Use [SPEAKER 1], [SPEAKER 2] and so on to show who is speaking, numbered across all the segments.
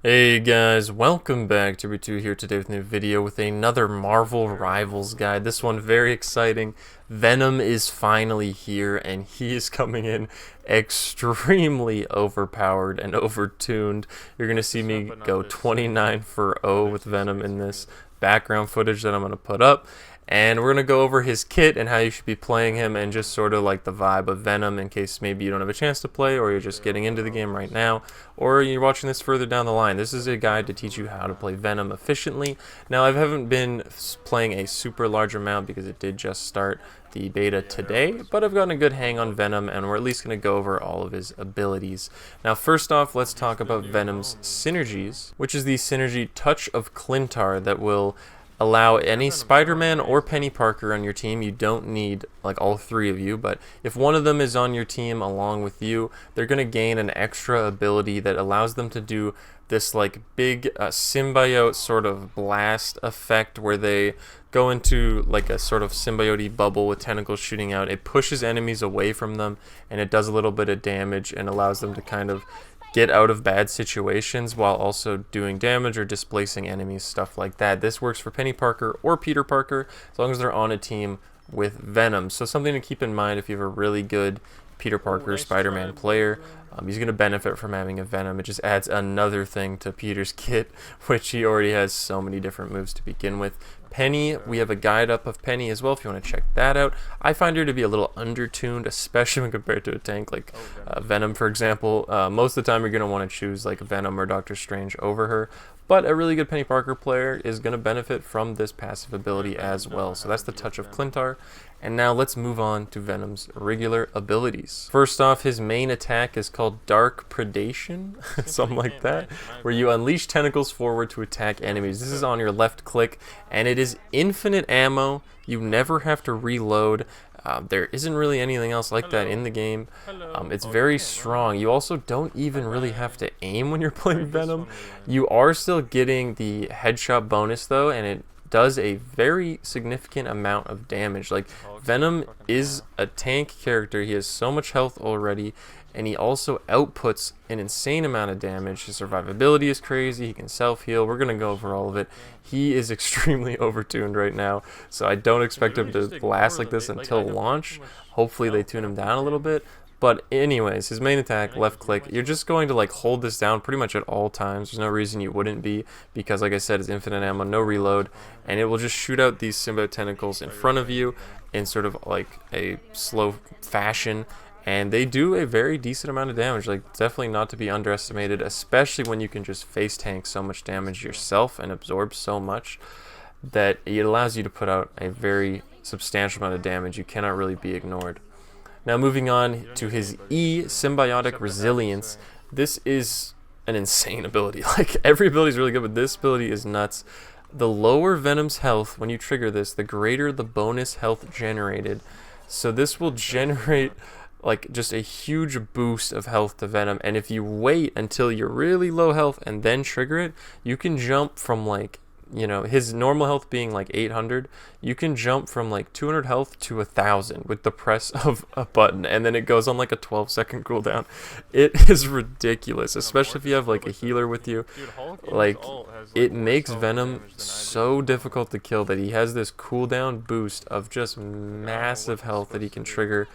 [SPEAKER 1] Hey guys, welcome back to Two here today with a new video with another Marvel Rivals guide. This one very exciting. Venom is finally here and he is coming in extremely overpowered and overtuned. You're going to see me go 29 for 0 with Venom in this background footage that I'm going to put up. And we're going to go over his kit and how you should be playing him and just sort of like the vibe of Venom in case maybe you don't have a chance to play or you're just getting into the game right now or you're watching this further down the line. This is a guide to teach you how to play Venom efficiently. Now I haven't been playing a super large amount because it did just start the beta today, but I've gotten a good hang on Venom and we're at least going to go over all of his abilities. Now first off, let's talk about Venom's synergies, which is the synergy Touch of 𝐌𝐚𝐫𝐯𝐞𝐥 will allow any Spider-Man or Penny Parker on your team. You don't need like all three of you, but if one of them is on your team along with you, they're going to gain an extra ability that allows them to do this like big symbiote sort of blast effect where they go into like a sort of symbiote bubble with tentacles shooting out. It pushes enemies away from them and it does a little bit of damage and allows them to kind of get out of bad situations while also doing damage or displacing enemies, stuff like that. This works for Penny Parker or Peter Parker as long as they're on a team with Venom. So something to keep in mind if you have a really good Peter Parker Spider-Man player, he's going to benefit from having a Venom. It just adds another thing to Peter's kit, which he already has so many different moves to begin with. Penny, we have a guide up of Penny as well if you want to check that out. I find her to be a little undertuned, especially when compared to a tank like Venom, for example. Most of the time you're going to want to choose like Venom or Doctor Strange over her, but a really good Penny Parker player is going to benefit from this passive ability as well. So that's the Touch of 𝐿𝐼𝐼. And now let's move on to Venom's regular abilities. First off, his main attack is called Dark Predation, something like that, where you unleash tentacles forward to attack enemies. This is on your left click, and it is infinite ammo. You never have to reload. There isn't really anything else like that in the game. It's very strong. You also don't even really have to aim when you're playing Venom. You are still getting the headshot bonus though, and it does a very significant amount of damage. Like, Venom is a tank character. He has so much health already, and he also outputs an insane amount of damage. His survivability is crazy. He can self-heal. We're going to go over all of it. He is extremely overtuned right now, so I don't expect him to last like this until launch. Hopefully they tune him down a little bit. But anyways, his main attack, left click, you're just going to like hold this down pretty much at all times. There's no reason you wouldn't be, because like I said, it's infinite ammo, no reload, and it will just shoot out these symbiote tentacles in front of you in sort of like a slow fashion, and they do a very decent amount of damage. Like, definitely not to be underestimated, especially when you can just face tank so much damage yourself and absorb so much that it allows you to put out a very substantial amount of damage. You cannot really be ignored. Now moving on to his E, Symbiotic Resilience. This is an insane ability. Like, every ability is really good, but this ability is nuts. The lower Venom's health, when you trigger this, the greater the bonus health generated. So this will generate like just a huge boost of health to Venom, and if you wait until you're really low health and then trigger it, you can jump from like, you know, his normal health being like 800, you can jump from like 200 health to 1,000 with the press of a button, and then it goes on like a 12-second cooldown. It is ridiculous, especially if you have like a healer with you. Like, it makes Venom so difficult to kill that he has this cooldown boost of just massive health that he can trigger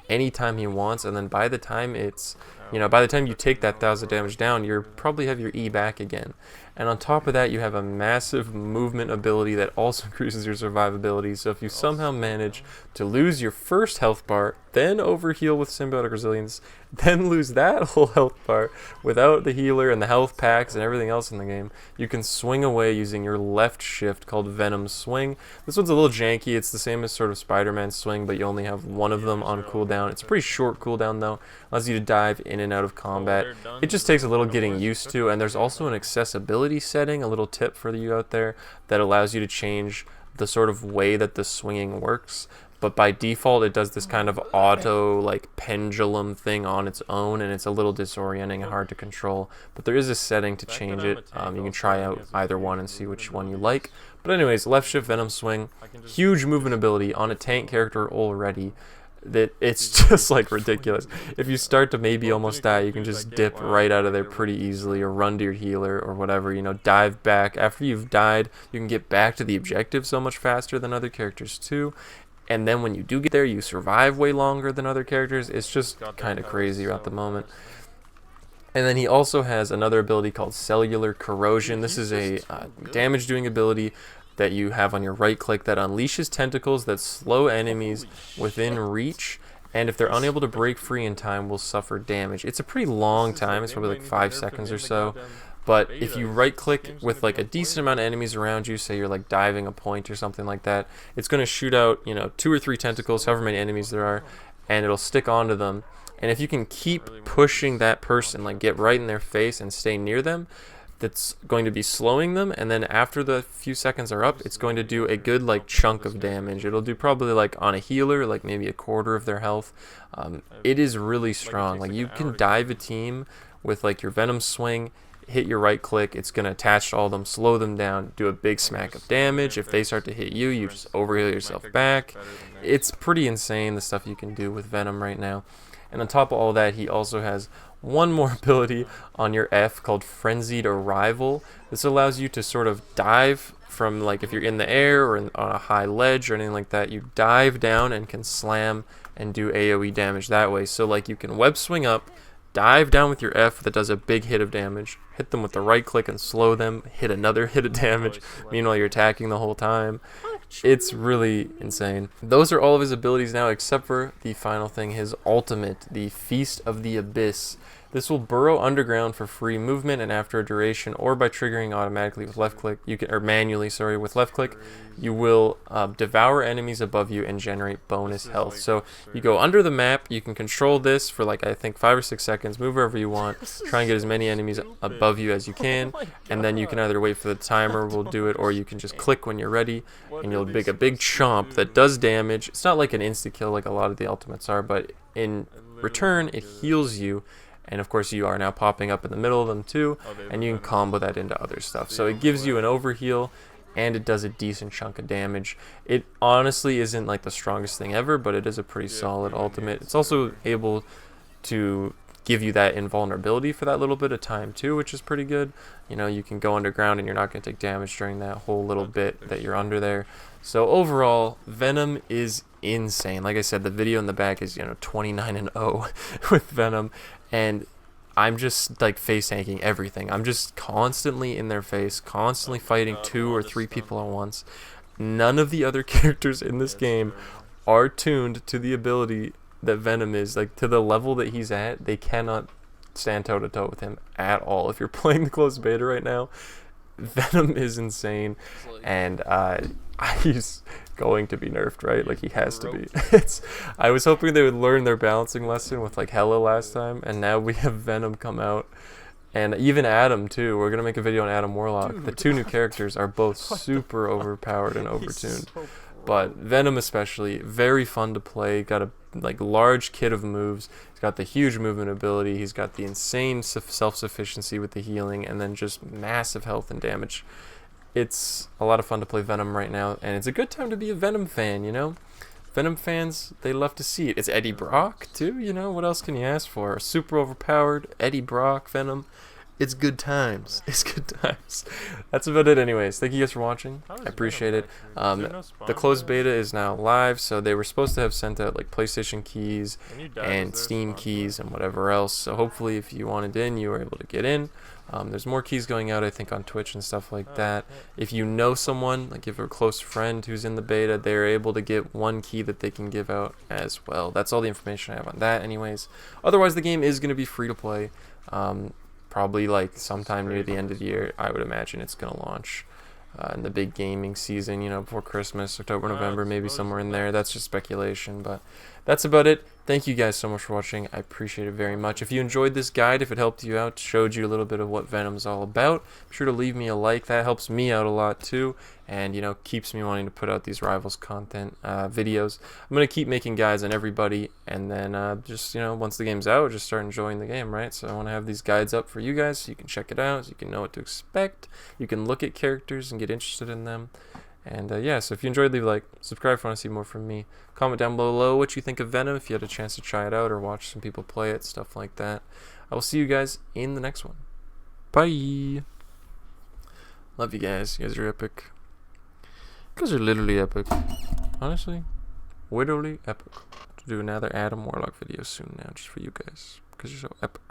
[SPEAKER 1] anytime he wants, and then by the time it's, you know, by the time you take that 1,000 damage down, you probably have your E back again. And on top of that, you have a massive movement ability that also increases your survivability. So if you somehow manage to lose your first health bar, then overheal with Symbiotic Resilience, then lose that whole health bar without the healer and the health packs and everything else in the game, you can swing away using your left shift called Venom Swing. This one's a little janky. It's the same as sort of Spider-Man Swing, but you only have one of them on cooldown. It's a pretty short cooldown though. Allows you to dive in and out of combat. It just takes a little getting used to, and there's also an accessibility setting, a little tip for you out there, that allows you to change the sort of way that the swinging works. But by default, it does this kind of auto like pendulum thing on its own, and it's a little disorienting and hard to control. But there is a setting to change it. You can try out either one and see which one you like. But anyways, left shift Venom Swing, huge movement ability on a tank character already. that it's just like ridiculous. If you start to maybe almost die, you can just dip right out of there pretty easily, or run to your healer or whatever, you know, dive back. After you've died, you can get back to the objective so much faster than other characters too. And then when you do get there, you survive way longer than other characters. It's just kind of crazy at the moment. And then he also has another ability called Cellular Corrosion. This is a damage doing ability that you have on your right click that unleashes tentacles that slow enemies within reach, and if they're unable to break free in time, will suffer damage. It's a pretty long time, it's probably like 5 seconds or so, but if you right click with like a decent amount of enemies around you, say you're like diving a point or something like that, it's going to shoot out, you know, 2 or 3 tentacles, however many enemies there are, and it'll stick onto them. And if you can keep pushing that person, like get right in their face and stay near them, that's going to be slowing them, and then after the few seconds are up, it's going to do a good like chunk of damage. It'll do probably like on a healer, like maybe a quarter of their health. It is really strong. Like you can dive a team with like your Venom swing, hit your right click, it's going to attach to all of them, slow them down, do a big smack of damage. If they start to hit you, you just overheal yourself back. It's pretty insane the stuff you can do with Venom right now. And on top of all that, he also has one more ability on your F called Frenzied Arrival. This allows you to sort of dive from, like, if you're in the air or on a high ledge or anything like that, you dive down and can slam and do AoE damage that way. So like you can web swing up, dive down with your F that does a big hit of damage, hit them with the right click and slow them, hit another hit of damage, meanwhile you're attacking the whole time. It's really insane. Those are all of his abilities now, except for the final thing, his ultimate, the Feast of the Abyss. This will burrow underground for free movement, and after a duration, or by triggering automatically with left click, you can, or manually, sorry, with left click, you will devour enemies above you and generate bonus health. So you go under the map, you can control this for like I think 5 or 6 seconds, move wherever you want, try and get as many enemies above you as you can, and then you can either wait for the timer, will do it, or you can just click when you're ready, and you'll make a big chomp that does damage. It's not like an insta kill like a lot of the ultimates are, but in return, it heals you. And of course you are now popping up in the middle of them too, and you can combo that into other stuff. So it gives you an overheal, and it does a decent chunk of damage. It honestly isn't like the strongest thing ever, but it is a pretty solid ultimate. It's also able to give you that invulnerability for that little bit of time too, which is pretty good. You know, you can go underground and you're not going to take damage during that whole little bit that you're under there. So overall, Venom is insane. Like I said, the video in the back is, you know, 29-0 with Venom, and I'm just like face tanking everything. I'm just constantly in their face, constantly fighting 2 or 3 people at once. None of the other characters in this game are tuned to the ability that Venom is, like to the level that he's at. They cannot stand toe to toe with him at all. If you're playing the closed beta right now, Venom is insane, and he's going to be nerfed, right? Like he has to be. I was hoping they would learn their balancing lesson with like Hela last time, and now we have Venom come out, and even Adam too. We're gonna make a video on Adam Warlock. The 2 new characters are both super overpowered and overtuned, but Venom especially very fun to play. Got a like large kit of moves. He's got the huge movement ability. He's got the insane self-sufficiency with the healing, and then just massive health and damage. It's a lot of fun to play Venom right now, and it's a good time to be a Venom fan, you know? Venom fans, they love to see it. It's Eddie Brock, too, you know? What else can you ask for? Super overpowered, Eddie Brock, Venom. It's good times. It's good times. That's about it anyways. Thank you guys for watching. I appreciate it. The closed beta is now live, so they were supposed to have sent out like PlayStation keys and Steam keys and whatever else. So hopefully if you wanted in, you were able to get in. There's more keys going out, I think, on Twitch and stuff like that. If you know someone, like if you're a close friend who's in the beta, they're able to get 1 key that they can give out as well. That's all the information I have on that anyways. Otherwise, the game is going to be free to play. Probably like sometime near the end of the year, I would imagine it's going to launch in the big gaming season, you know, before Christmas, October, November, maybe somewhere in there. That's just speculation, but that's about it. Thank you guys so much for watching. I appreciate it very much. If you enjoyed this guide, if it helped you out, showed you a little bit of what Venom's all about, be sure to leave me a like. That helps me out a lot too, and you know, keeps me wanting to put out these Rivals content videos. I'm gonna keep making guides on everybody, and then just, you know, once the game's out, just start enjoying the game, right? So I want to have these guides up for you guys so you can check it out, so you can know what to expect, you can look at characters and get interested in them. And yeah, so if you enjoyed, leave a like, subscribe if you want to see more from me. Comment down below what you think of Venom, if you had a chance to try it out or watch some people play it, stuff like that. I will see you guys in the next one. Bye! Love you guys. You guys are epic. You guys are literally epic. Honestly, literally epic. To do another Adam Warlock video soon now, just for you guys, because you're so epic.